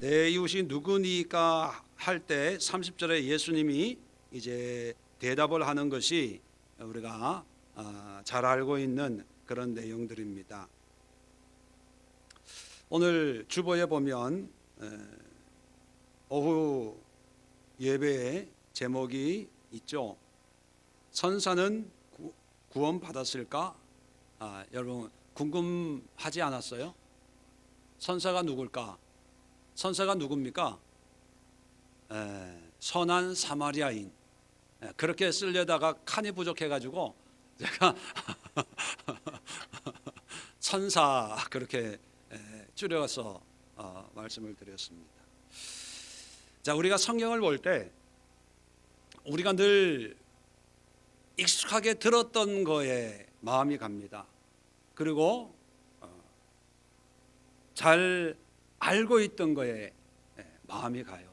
내 이웃이 누구니까 할 때 30절에 예수님이 이제 대답을 하는 것이 우리가 잘 알고 있는 그런 내용들입니다. 오늘 주보에 보면 오후 예배의 제목이 있죠. 선사는 구원 받았을까? 여러분 궁금하지 않았어요? 선사가 누굴까? 선사가 누굽니까? 선한 사마리아인. 그렇게 쓰려다가 칸이 부족해가지고 제가 선사 그렇게 줄여서 말씀을 드렸습니다. 자, 우리가 성경을 볼 때 우리가 늘 익숙하게 들었던 거에 마음이 갑니다. 그리고 잘 알고 있던 거에 마음이 가요.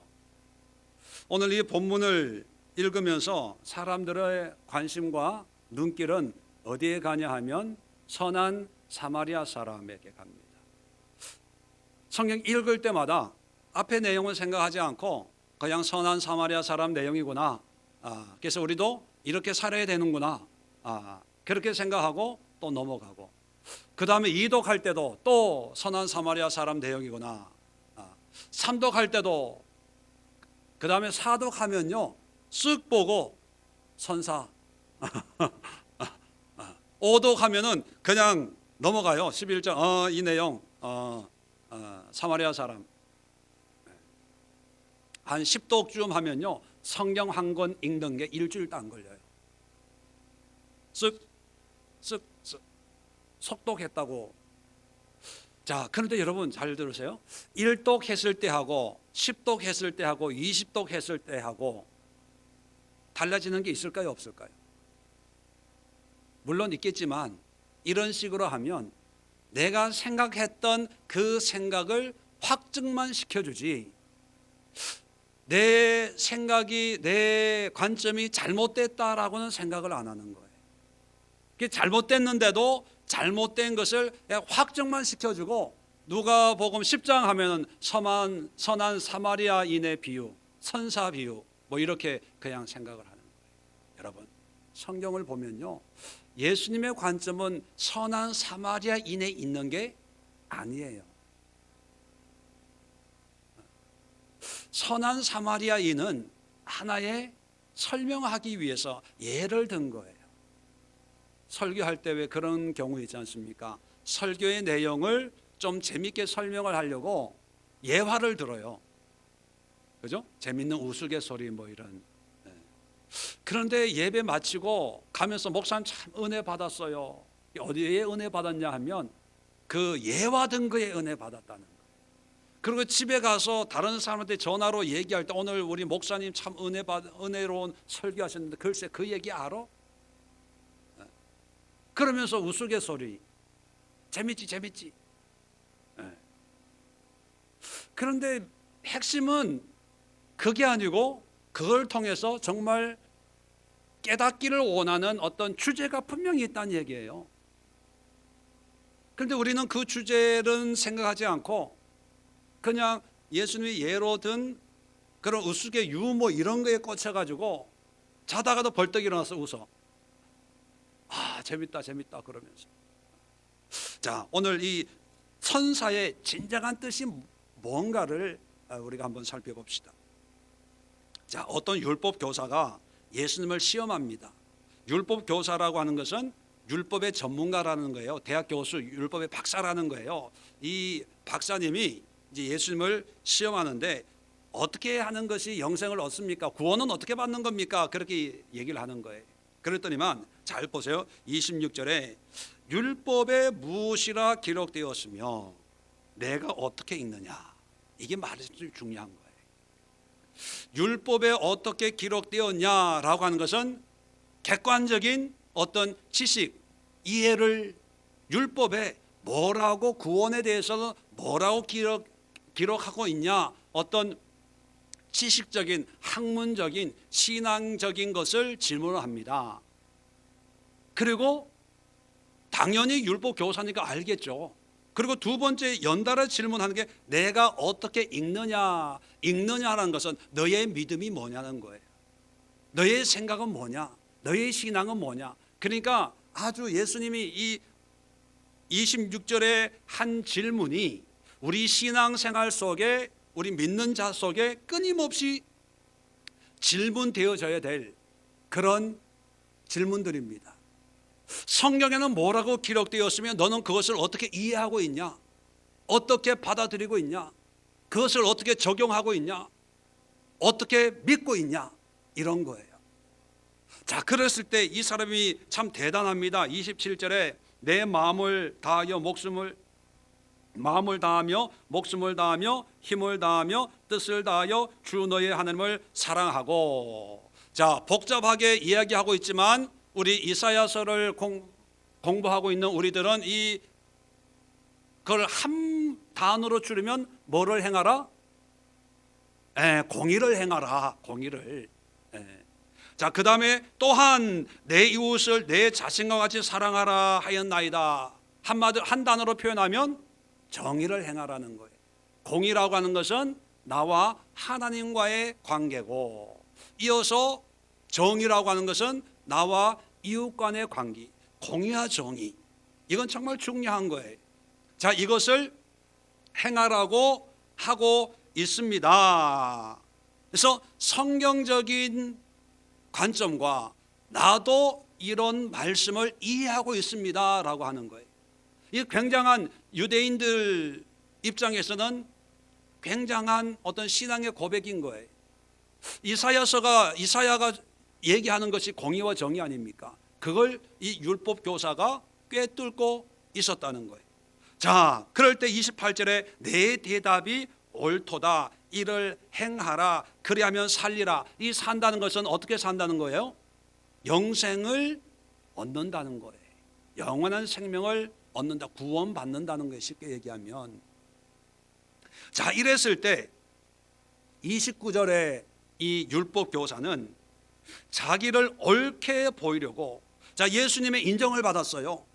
오늘 이 본문을 읽으면서 사람들의 관심과 눈길은 어디에 가냐 하면 선한 사마리아 사람에게 갑니다. 성경 읽을 때마다 앞의 내용을 생각하지 않고 그냥 선한 사마리아 사람 내용이구나, 그래서 우리도 이렇게 살아야 되는구나, 그렇게 생각하고 또 넘어가고, 그 다음에 이독할 때도 또 선한 사마리아 사람 내용이구나, 삼독할 때도, 그 다음에 사독하면요 쓱 보고 선사, 오독하면은 그냥 넘어가요. 11장 이 내용 사마리아 사람. 한 10독쯤 하면요 성경 한 권 읽는 게 일주일도 안 걸려요. 쓱 속독했다고. 자, 그런데 여러분 잘 들으세요. 1독 했을 때 하고 10독 했을 때 하고 20독 했을 때 하고 달라지는 게 있을까요, 없을까요? 물론 있겠지만 이런 식으로 하면 내가 생각했던 그 생각을 확증만 시켜주지, 내 생각이, 내 관점이 잘못됐다라고는 생각을 안 하는 거예요. 잘못됐는데도 잘못된 것을 확정만 시켜주고, 누가복음 10장 하면은 선한 사마리아인의 비유, 선사 비유, 뭐 이렇게 그냥 생각을 하는 거예요. 여러분, 성경을 보면요 예수님의 관점은 선한 사마리아인에 있는 게 아니에요. 선한 사마리아인은 하나의 설명하기 위해서 예를 든 거예요. 설교할 때 왜 그런 경우 있지 않습니까? 설교의 내용을 좀 재밌게 설명을 하려고 예화를 들어요. 그죠? 재밌는 우스갯소리 뭐 이런. 그런데 예배 마치고 가면서 목사님 참 은혜 받았어요. 어디에 은혜 받았냐 하면 그 예화 든 거에 은혜 받았다는 거예요. 그리고 집에 가서 다른 사람한테 전화로 얘기할 때 오늘 우리 목사님 참 은혜로운 설교하셨는데 글쎄 그 얘기 알아? 그러면서 우스갯소리, 재밌지. 그런데 핵심은 그게 아니고 그걸 통해서 정말 깨닫기를 원하는 어떤 주제가 분명히 있다는 얘기예요. 그런데 우리는 그 주제는 생각하지 않고 그냥 예수님이 예로 든 그런 우스개 유머 이런 거에 꽂혀가지고 자다가도 벌떡 일어나서 웃어. 재밌다 그러면서. 자, 오늘 이 선사의 진정한 뜻이 뭔가를 우리가 한번 살펴봅시다. 자, 어떤 율법 교사가 예수님을 시험합니다. 율법 교사라고 하는 것은 율법의 전문가라는 거예요. 대학 교수, 율법의 박사라는 거예요. 이 박사님이 이제 예수님을 시험하는데 어떻게 하는 것이 영생을 얻습니까? 구원은 어떻게 받는 겁니까? 그렇게 얘기를 하는 거예요. 그랬더니만 잘 보세요. 26절에 율법에 무엇이라 기록되었으며 내가 어떻게 읽느냐, 이게 말이 중요한 거예요. 율법에 어떻게 기록되었냐라고 하는 것은 객관적인 어떤 지식, 이해를, 율법에 뭐라고 구원에 대해서는 뭐라고 기록하고 있냐, 어떤 지식적인, 학문적인, 신앙적인 것을 질문을 합니다. 그리고 당연히 율법 교사니까 알겠죠. 그리고 두 번째 연달아 질문하는 게 내가 어떻게 읽느냐라는 것은 너의 믿음이 뭐냐는 거예요. 너의 생각은 뭐냐? 너의 신앙은 뭐냐? 그러니까 아주 예수님이 이 26절의 한 질문이 우리 신앙생활 속에, 우리 믿는 자 속에 끊임없이 질문되어져야 될 그런 질문들입니다. 성경에는 뭐라고 기록되었으면 너는 그것을 어떻게 이해하고 있냐? 어떻게 받아들이고 있냐? 그것을 어떻게 적용하고 있냐? 어떻게 믿고 있냐? 이런 거예요. 자, 그랬을 때 이 사람이 참 대단합니다. 27절에 내 마음을 다하며 목숨을 다하며 힘을 다하며 뜻을 다하여 주 너의 하나님을 사랑하고. 자, 복잡하게 이야기하고 있지만 우리 이사야서를 공부하고 있는 우리들은 그걸 한 단어로 줄이면 뭐를 행하라? 공의를 행하라. 공의를. 자, 그 다음에 또한 내 이웃을 내 자신과 같이 사랑하라 하였나이다. 한 단어로 표현하면 정의를 행하라는 거예요. 공의라고 하는 것은 나와 하나님과의 관계고, 이어서 정의라고 하는 것은 나와 이웃 간의 관계. 공의와 정의, 이건 정말 중요한 거예요. 자, 이것을 행하라고 하고 있습니다. 그래서 성경적인 관점과 나도 이런 말씀을 이해하고 있습니다 라고 하는 거예요. 이 굉장한 유대인들 입장에서는 굉장한 어떤 신앙의 고백인 거예요. 이사야가 얘기하는 것이 공의와 정의 아닙니까? 그걸 이 율법 교사가 꿰뚫고 있었다는 거예요. 자, 그럴 때 28절에 내 대답이 옳도다. 이를 행하라. 그리하면 살리라. 이 산다는 것은 어떻게 산다는 거예요? 영생을 얻는다는 거예요. 영원한 생명을 얻는다. 구원받는다는 거예요. 쉽게 얘기하면. 자, 이랬을 때 29절에 이 율법 교사는 자기를 옳게 보이려고, 자, 예수님의 인정을 받았어요.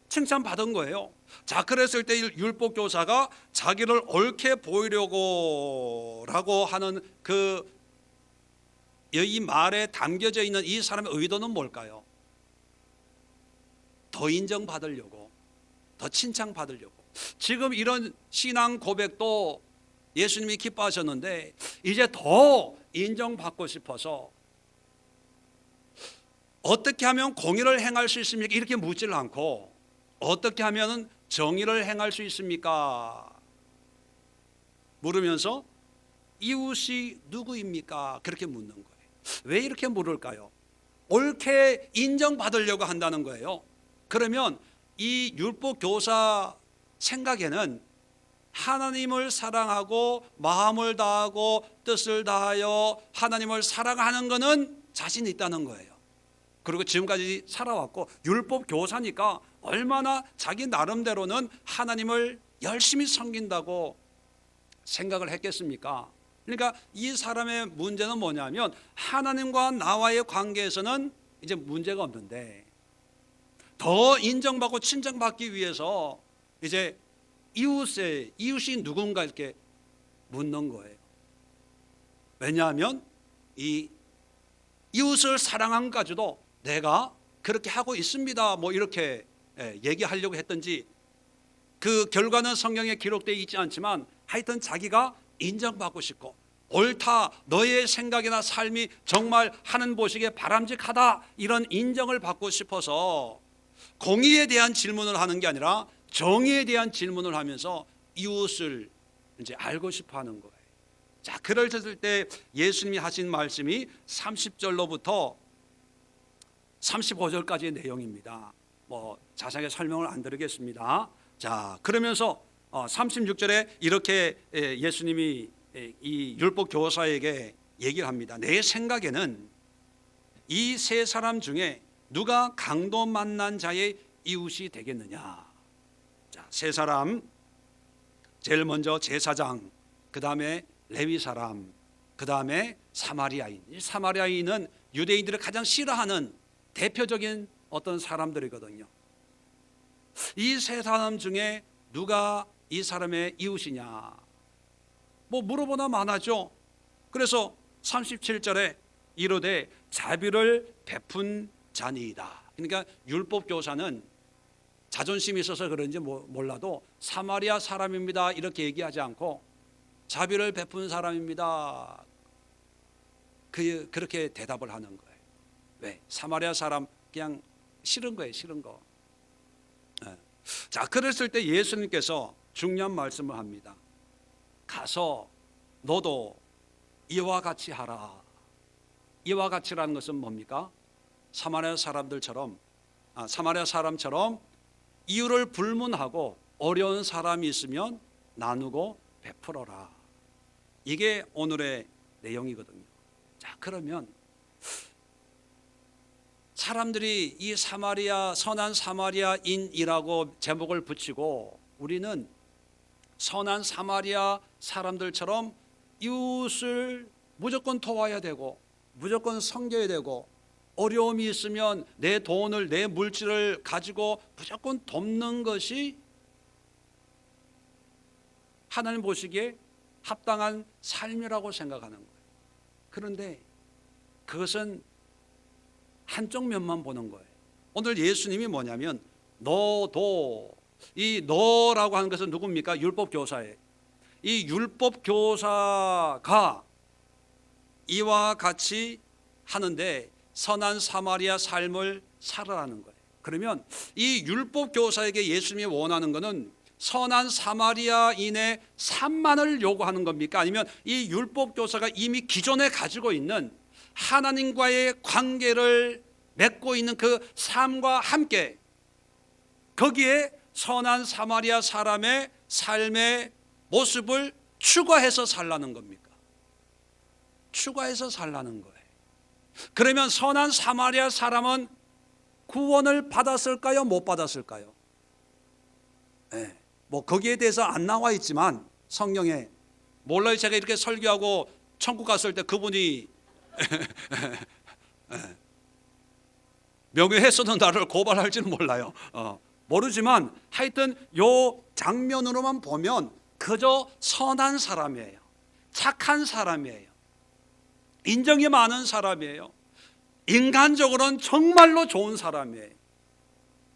칭찬받은 거예요. 자, 그랬을 때 율법 교사가 자기를 옳게 보이려고 라고 하는 이 말에 담겨져 있는 이 사람의 의도는 뭘까요? 더 인정받으려고, 더 칭찬받으려고. 지금 이런 신앙 고백도 예수님이 기뻐하셨는데 이제 더 인정받고 싶어서 어떻게 하면 공의를 행할 수 있습니까? 이렇게 묻질 않고 어떻게 하면 정의를 행할 수 있습니까? 물으면서 이웃이 누구입니까? 그렇게 묻는 거예요. 왜 이렇게 물을까요? 옳게 인정받으려고 한다는 거예요. 그러면 이 율법 교사 생각에는 하나님을 사랑하고 마음을 다하고 뜻을 다하여 하나님을 사랑하는 것은 자신 있다는 거예요. 그리고 지금까지 살아왔고 율법 교사니까 얼마나 자기 나름대로는 하나님을 열심히 섬긴다고 생각을 했겠습니까? 그러니까 이 사람의 문제는 뭐냐면 하나님과 나와의 관계에서는 이제 문제가 없는데 더 인정받고 칭찬받기 위해서 이제 이웃이 누군가 이렇게 묻는 거예요. 왜냐하면 이 이웃을 사랑함까지도 내가 그렇게 하고 있습니다 뭐 이렇게 얘기하려고 했던지, 그 결과는 성경에 기록되어 있지 않지만 하여튼 자기가 인정받고 싶고 옳다, 너의 생각이나 삶이 정말 하는 보시기에 바람직하다, 이런 인정을 받고 싶어서 공의에 대한 질문을 하는 게 아니라 정의에 대한 질문을 하면서 이웃을 이제 알고 싶어 하는 거예요. 자, 그럴 때 예수님이 하신 말씀이 30절로부터 35절까지의 내용입니다. 뭐 자세하게 설명을 안 드리겠습니다. 자, 그러면서 36절에 이렇게 예수님이 이 율법 교사에게 얘기를 합니다. 내 생각에는 이 세 사람 중에 누가 강도 만난 자의 이웃이 되겠느냐. 자, 세 사람, 제일 먼저 제사장, 그 다음에 레위 사람, 그 다음에 사마리아인. 이 사마리아인은 유대인들이 가장 싫어하는 대표적인 어떤 사람들이거든요. 이 세 사람 중에 누가 이 사람의 이웃이냐 뭐 물어보나 마나죠. 그래서 37절에 이르되 자비를 베푼 자니이다. 그러니까 율법 교사는 자존심이 있어서 그런지 몰라도 사마리아 사람입니다 이렇게 얘기하지 않고 자비를 베푼 사람입니다 그렇게 대답을 하는 거예요. 왜? 사마리아 사람 그냥 싫은 거예요. 싫은 거. 자, 그랬을 때 예수님께서 중요한 말씀을 합니다. 가서 너도 이와 같이 하라. 이와 같이라는 것은 뭡니까? 사마리아 사람처럼 이유를 불문하고 어려운 사람이 있으면 나누고 베풀어라. 이게 오늘의 내용이거든요. 자, 그러면 사람들이 이 선한 사마리아인이라고 제목을 붙이고 우리는 선한 사마리아 사람들처럼 이웃을 무조건 도와야 되고 무조건 섬겨야 되고 어려움이 있으면 내 돈을 내 물질을 가지고 무조건 돕는 것이 하나님 보시기에 합당한 삶이라고 생각하는 거예요. 그런데 그것은 한쪽 면만 보는 거예요. 오늘 예수님이 뭐냐면 너도, 이 너라고 하는 것은 누굽니까? 율법 교사예요. 이 율법 교사가 이와 같이 하는데 선한 사마리아 삶을 살아라는 거예요. 그러면 이 율법 교사에게 예수님이 원하는 것은 선한 사마리아인의 삶만을 요구하는 겁니까? 아니면 이 율법 교사가 이미 기존에 가지고 있는 하나님과의 관계를 맺고 있는 그 삶과 함께 거기에 선한 사마리아 사람의 삶의 모습을 추가해서 살라는 겁니까? 추가해서 살라는 거예요. 그러면 선한 사마리아 사람은 구원을 받았을까요? 못 받았을까요? 네, 뭐 거기에 대해서 안 나와 있지만 성경에 몰라요. 제가 이렇게 설교하고 천국 갔을 때 그분이 명예훼손은 나를 고발할지는 몰라요. 모르지만 하여튼 요 장면으로만 보면 그저 선한 사람이에요. 착한 사람이에요. 인정이 많은 사람이에요. 인간적으로는 정말로 좋은 사람이에요.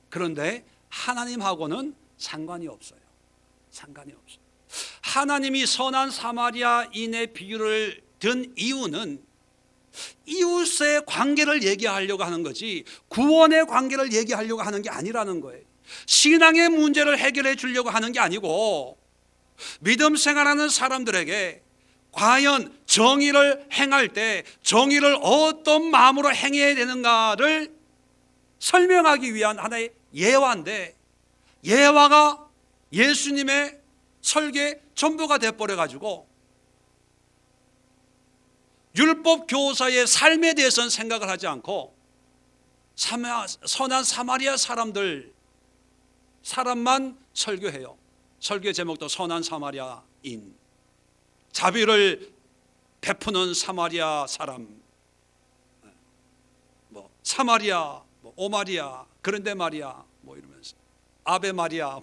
그런데 하나님하고는 상관이 없어요. 상관이 없어요. 하나님이 선한 사마리아인의 비유를 든 이유는 이웃의 관계를 얘기하려고 하는 거지 구원의 관계를 얘기하려고 하는 게 아니라는 거예요. 신앙의 문제를 해결해 주려고 하는 게 아니고 믿음 생활하는 사람들에게 과연 정의를 행할 때 정의를 어떤 마음으로 행해야 되는가를 설명하기 위한 하나의 예화인데 예화가 예수님의 설계 전부가 돼버려가지고 율법 교사의 삶에 대해서는 생각을 하지 않고 선한 사마리아 사람만 설교해요. 설교 제목도 선한 사마리아인, 자비를 베푸는 사마리아 사람, 뭐 사마리아, 뭐 오마리아, 그런데 말이야, 뭐 이러면서 아베 마리아.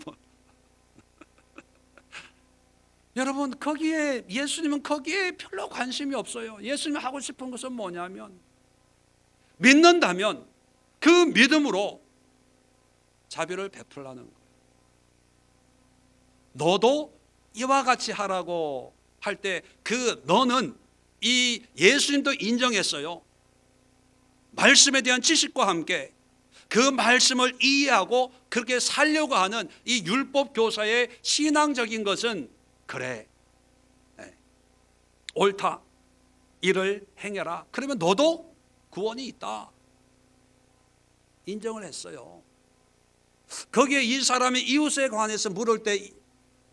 여러분 거기에 예수님은 거기에 별로 관심이 없어요. 예수님이 하고 싶은 것은 뭐냐면 믿는다면 그 믿음으로 자비를 베풀라는 거예요. 너도 이와 같이 하라고 할 때 그 너는 이 예수님도 인정했어요. 말씀에 대한 지식과 함께 그 말씀을 이해하고 그렇게 살려고 하는 이 율법 교사의 신앙적인 것은 그래, 옳다, 이를 행해라. 그러면 너도 구원이 있다 인정을 했어요. 거기에 이 사람이 이웃에 관해서 물을 때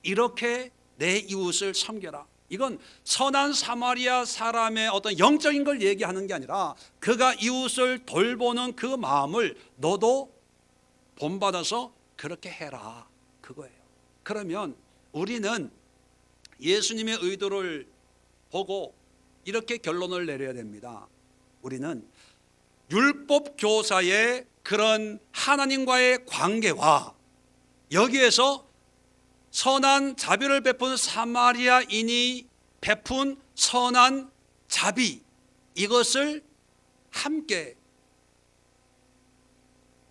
이렇게 내 이웃을 섬겨라. 이건 선한 사마리아 사람의 어떤 영적인 걸 얘기하는 게 아니라 그가 이웃을 돌보는 그 마음을 너도 본받아서 그렇게 해라, 그거예요. 그러면 우리는 예수님의 의도를 보고 이렇게 결론을 내려야 됩니다. 우리는 율법 교사의 그런 하나님과의 관계와 여기에서 선한 자비를 베푼 사마리아인이 베푼 선한 자비, 이것을 함께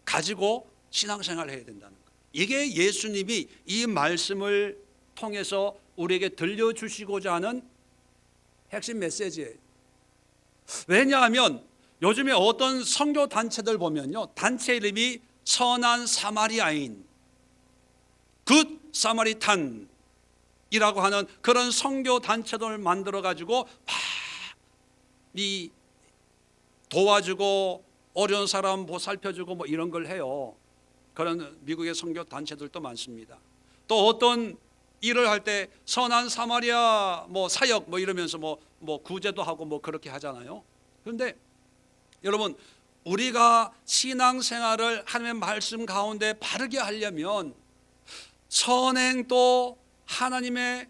가지고 신앙생활을 해야 된다는 거예요. 이게 예수님이 이 말씀을 통해서 우리에게 들려주시고자 하는 핵심 메시지예요. 왜냐하면 요즘에 어떤 선교 단체들 보면요, 단체 이름이 선한 사마리아인, 굿 사마리탄이라고 하는 그런 선교 단체들을 만들어 가지고 이 도와주고 어려운 사람 살펴주고 뭐 이런 걸 해요. 그런 미국의 선교 단체들도 많습니다. 또 어떤 일을 할 때 선한 사마리아 뭐 사역 뭐 이러면서 뭐 구제도 하고 뭐 그렇게 하잖아요. 그런데 여러분, 우리가 신앙생활을 하나님의 말씀 가운데 바르게 하려면 선행도 하나님의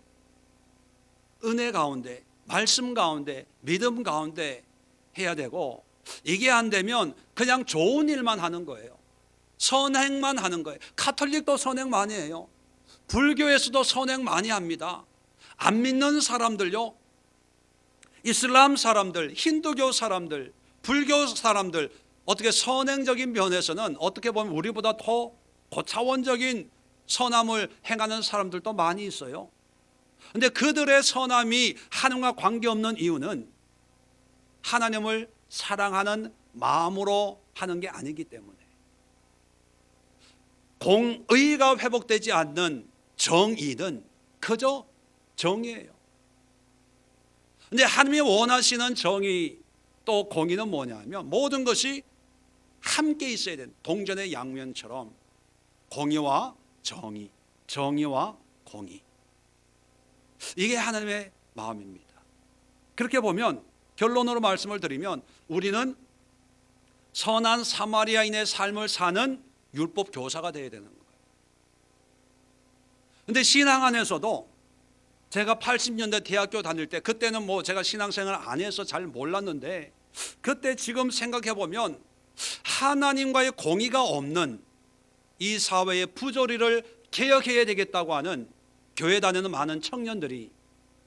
은혜 가운데, 말씀 가운데, 믿음 가운데 해야 되고, 이게 안 되면 그냥 좋은 일만 하는 거예요. 선행만 하는 거예요. 가톨릭도 선행 많이 해요. 불교에서도 선행 많이 합니다. 안 믿는 사람들요, 이슬람 사람들, 힌두교 사람들, 불교 사람들, 어떻게 선행적인 면에서는 어떻게 보면 우리보다 더 고차원적인 선함을 행하는 사람들도 많이 있어요. 그런데 그들의 선함이 하나님과 관계없는 이유는 하나님을 사랑하는 마음으로 하는 게 아니기 때문에, 공의가 회복되지 않는 정의는 그저 정의예요. 그런데 하나님이 원하시는 정의 또 공의는 뭐냐면, 모든 것이 함께 있어야 되는 동전의 양면처럼 공의와 정의, 정의와 공의, 이게 하나님의 마음입니다. 그렇게 보면 결론으로 말씀을 드리면 우리는 선한 사마리아인의 삶을 사는 율법 교사가 되어야 되는 거예요. 그런데 신앙 안에서도 제가 80년대 대학교 다닐 때, 그때는 뭐 제가 신앙생활 안 해서 잘 몰랐는데, 그때 지금 생각해 보면 하나님과의 공의가 없는 이 사회의 부조리를 개혁해야 되겠다고 하는 교회 다니는 많은 청년들이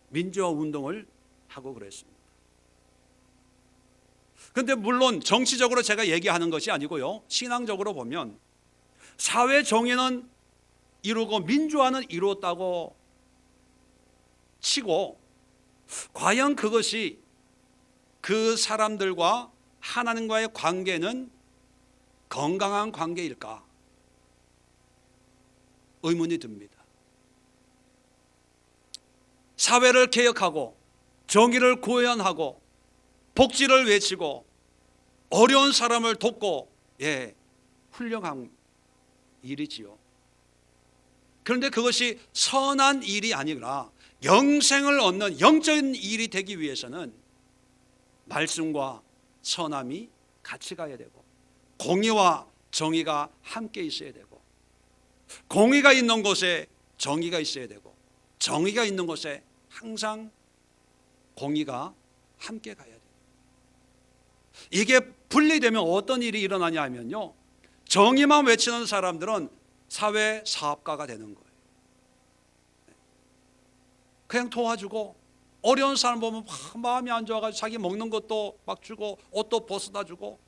민주화 운동을 하고 그랬습니다. 그런데 물론 정치적으로 제가 얘기하는 것이 아니고요, 신앙적으로 보면 사회 정의는 이루고 민주화는 이루었다고 치고, 과연 그것이 그 사람들과 하나님과의 관계는 건강한 관계일까? 의문이 듭니다. 사회를 개혁하고 정의를 구현하고 복지를 외치고 어려운 사람을 돕고, 훌륭한 일이지요. 그런데 그것이 선한 일이 아니라 영생을 얻는 영적인 일이 되기 위해서는 말씀과 선함이 같이 가야 되고, 공의와 정의가 함께 있어야 되고, 공의가 있는 곳에 정의가 있어야 되고, 정의가 있는 곳에 항상 공의가 함께 가야 돼요. 이게 분리되면 어떤 일이 일어나냐 하면요, 정의만 외치는 사람들은 사회 사업가가 되는 거예요. 그냥 도와주고, 어려운 사람 보면 마음이 안 좋아가지고 자기 먹는 것도 막 주고 옷도 벗어다 주고,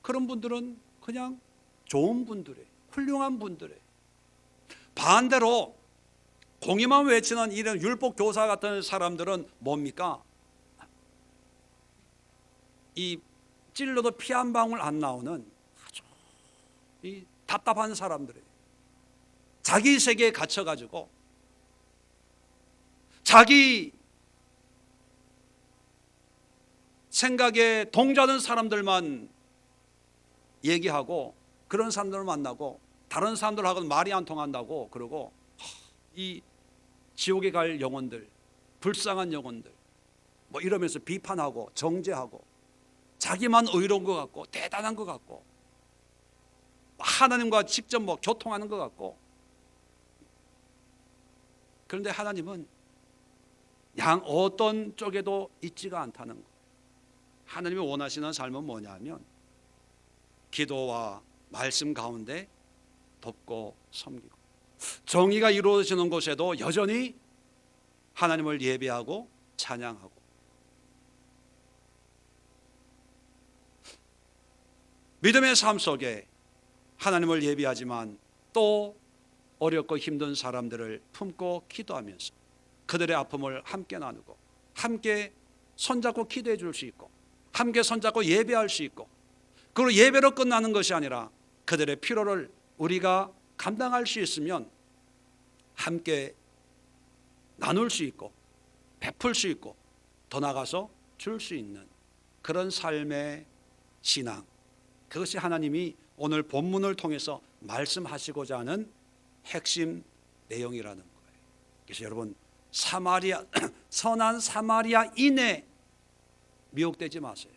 그런 분들은 그냥 좋은 분들이에요. 훌륭한 분들이에요. 반대로 공의만 외치는 이런 율법 교사 같은 사람들은 뭡니까? 이 찔러도 피 한 방울 안 나오는 아주 이 답답한 사람들이에요. 자기 세계에 갇혀가지고 자기 생각에 동조하는 사람들만 얘기하고, 그런 사람들을 만나고 다른 사람들하고는 말이 안 통한다고 그러고, 이 지옥에 갈 영혼들, 불쌍한 영혼들 뭐 이러면서 비판하고 정죄하고, 자기만 의로운 것 같고 대단한 것 같고 하나님과 직접 뭐 교통하는 것 같고. 그런데 하나님은 양 어떤 쪽에도 있지가 않다는 거. 하나님이 원하시는 삶은 뭐냐면 기도와 말씀 가운데 돕고 섬기고, 정의가 이루어지는 곳에도 여전히 하나님을 예배하고 찬양하고, 믿음의 삶 속에 하나님을 예배하지만 또 어렵고 힘든 사람들을 품고 기도하면서 그들의 아픔을 함께 나누고, 함께 손잡고 기도해 줄 수 있고, 함께 손잡고 예배할 수 있고, 그리고 예배로 끝나는 것이 아니라 그들의 필요를 우리가 감당할 수 있으면 함께 나눌 수 있고, 베풀 수 있고, 더 나아가서 줄 수 있는 그런 삶의 신앙, 그것이 하나님이 오늘 본문을 통해서 말씀하시고자 하는 핵심 내용이라는 거예요. 그래서 여러분, 선한 사마리아인에 미혹되지 마세요.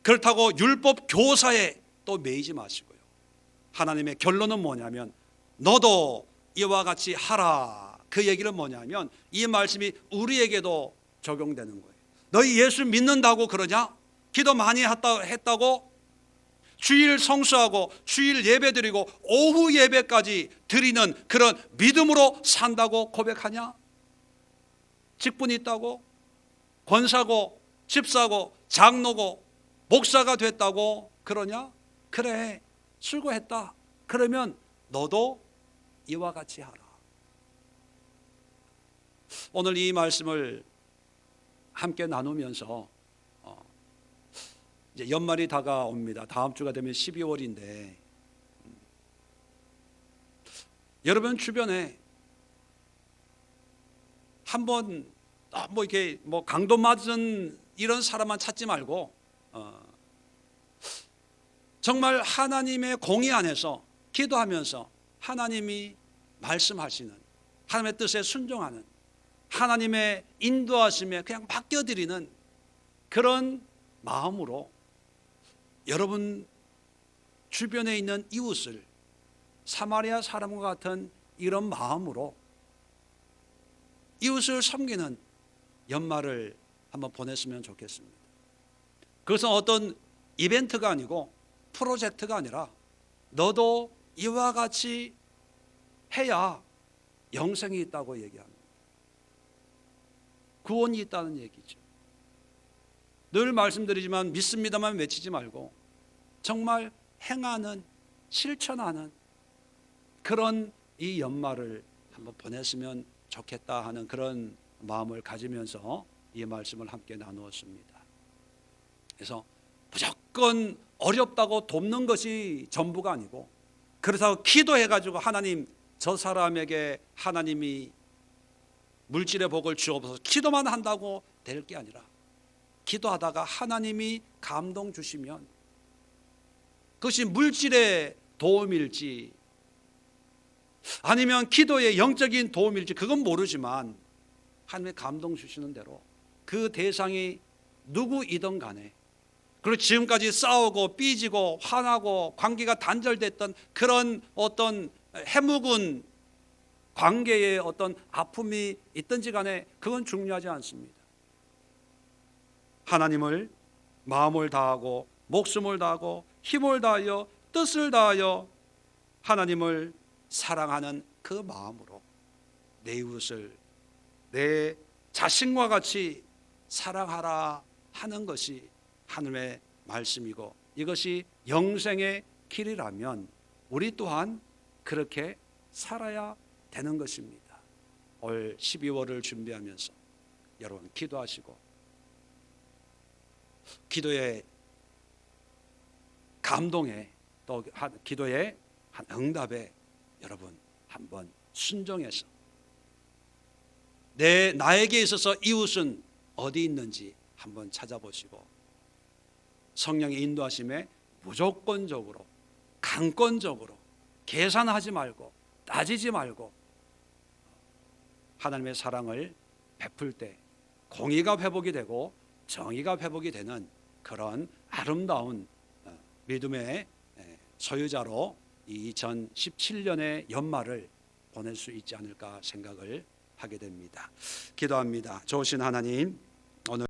그렇다고 율법 교사에 또 매이지 마시고요. 하나님의 결론은 뭐냐면 너도 이와 같이 하라. 그 얘기는 뭐냐면 이 말씀이 우리에게도 적용되는 거예요. 너희 예수 믿는다고 그러냐? 기도 많이 했다고 주일 성수하고 주일 예배 드리고 오후 예배까지 드리는 그런 믿음으로 산다고 고백하냐? 직분이 있다고, 권사고, 집사고, 장로고, 목사가 됐다고 그러냐? 그래, 수고했다. 그러면 너도 이와 같이 하라. 오늘 이 말씀을 함께 나누면서 이제 연말이 다가옵니다. 다음 주가 되면 12월인데 여러분 주변에 한번 이렇게 강도 맞은 이런 사람만 찾지 말고 정말 하나님의 공의 안에서 기도하면서 하나님이 말씀하시는, 하나님의 뜻에 순종하는, 하나님의 인도하심에 그냥 맡겨드리는 그런 마음으로 여러분 주변에 있는 이웃을 사마리아 사람과 같은 이런 마음으로 이웃을 섬기는 연말을 한번 보냈으면 좋겠습니다. 그것은 어떤 이벤트가 아니고 프로젝트가 아니라 너도 이와 같이 해야 영생이 있다고 얘기합니다. 구원이 있다는 얘기죠. 늘 말씀드리지만 믿습니다만 외치지 말고 정말 행하는, 실천하는 그런 이 연말을 한번 보냈으면 좋겠다 하는 그런 마음을 가지면서 이 말씀을 함께 나누었습니다. 그래서 무조건 어렵다고 돕는 것이 전부가 아니고, 그래서 기도해가지고 하나님 저 사람에게 하나님이 물질의 복을 주옵소서 기도만 한다고 될 게 아니라 기도하다가 하나님이 감동 주시면 그것이 물질의 도움일지 아니면 기도의 영적인 도움일지 그건 모르지만 하나님의 감동 주시는 대로 그 대상이 누구이든 간에, 그리고 지금까지 싸우고 삐지고 화나고 관계가 단절됐던 그런 어떤 해묵은 관계에 어떤 아픔이 있든지 간에 그건 중요하지 않습니다. 하나님을 마음을 다하고 목숨을 다하고 힘을 다하여 뜻을 다하여 하나님을 사랑하는 그 마음으로 내 이웃을 내 자신과 같이 사랑하라 하는 것이 하나님의 말씀이고, 이것이 영생의 길이라면 우리 또한 그렇게 살아야 되는 것입니다. 올 12월을 준비하면서 여러분 기도하시고 기도의 감동에 또 기도의 한 응답에 여러분 한번 순종해서 나에게 있어서 이웃은 어디 있는지 한번 찾아보시고 성령의 인도하심에 무조건적으로 강권적으로 계산하지 말고 따지지 말고 하나님의 사랑을 베풀 때 공의가 회복이 되고 정의가 회복이 되는 그런 아름다운 믿음의 소유자로 이 2017년의 연말을 보낼 수 있지 않을까 생각을 하게 됩니다. 기도합니다. 좋으신 하나님,